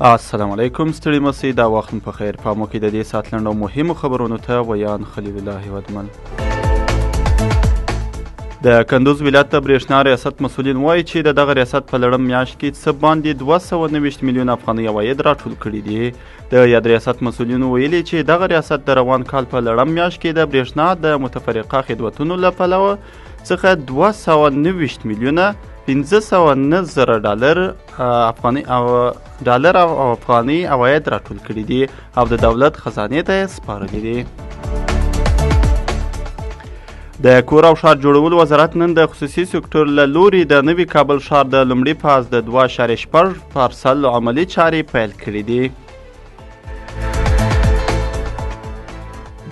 السلام علیکم، ستړي مسئ، دا وخت په خیر. په مو کې د دې ساعت لنډو مهمو خبرونو ته ویان خلیل الله ودمن. د کندوز ولایت د برېښنا ریاست مسؤلین وایي چې د دغه ریاست په لړم میاشت کې څه باندې 290 میلیون افغانۍ عواید راټول کړي دي. د یاد ریاست مسؤلینو ویلي چې دغه ریاست د روان کال په لړم میاشت کې د برېښنا د متفرقه خدمتونو له پلوه څخه 290 میلیونه 509 زره ډالر افغاني عواید راټول کړي دي او د دولت خزانې ته یې سپارلي دي. د کور او ښار جوړولو وزارت نن د خصوصي سکتور له لوري د نوي کابل ښار د لومړي فاز د 2.6 پارسل عملي چارې پیل کړي دي.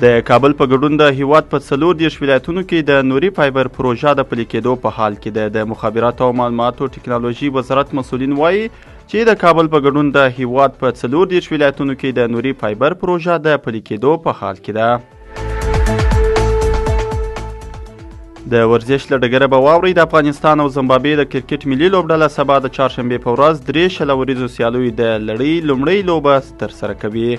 د کابل په ګډون د هیواد په 40 ولایتونو کې د نوري فایبر پروژه د پلي کېدو په حال کې ده. د مخابراتو او معلوماتو ټکنالوژي وزارت مسؤلین وایي چې د کابل په ګډون د هیواد په 40 ولایتونو کې د نوري فایبر پروژه د پلي کېدو په حال کې ده. د ورزش له ډګره به واورئ د افغانستان او زمبابوې د کرکټ ملي لوبډله سبا د چهارشنبې په ورځ 3 شلوریزو سیالیو د لړۍ لومړۍ لوبه ترسره کوي.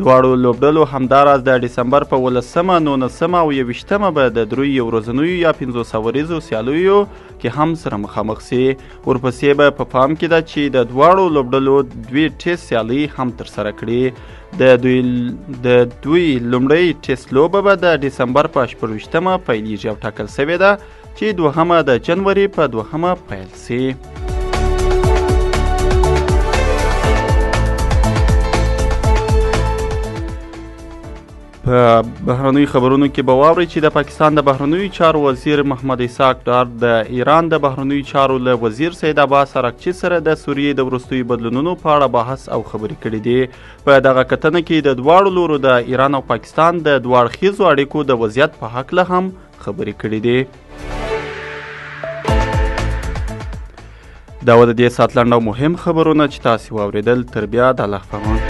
دواړو لوبډلو همداراز د ډسمبر په 18 19 او 21 به د دریو ورځنیو یا 500 وریزو سیالیو کې هم سره مخامخ سي. ورپسې به په پام کې ده چې د دواړو لوبډلو 2 ټیسټ سیالۍ هم ترسره کړي. د دوی لومړی ټیسټ لوبه به د ډسمبر په 28 پیلیږي او ټاکل شوې ده چې دوهمه د جنوري په 2 پیل سي. په بهرنیو خبرونو کې به واورئ چې د پاکستان د بهرنیو چارو وزیر محمد اسحاق ډار د ایران د بهرنیو چارو له وزیر سید عباس ارغچي سره د سوریې د وروستیو بدلونونو په اړه بحث او خبرې کړي دي. په دغه کتنه کې د دواړو لورو د ایران او پاکستان د دوه اړخیزو اړیکو د وضعیت په هکله هم خبرې کړي دي. دا و د دې ساعت لنډ او مهم خبرونه چې تاسې واورېدل. تر بیا د الله په امان.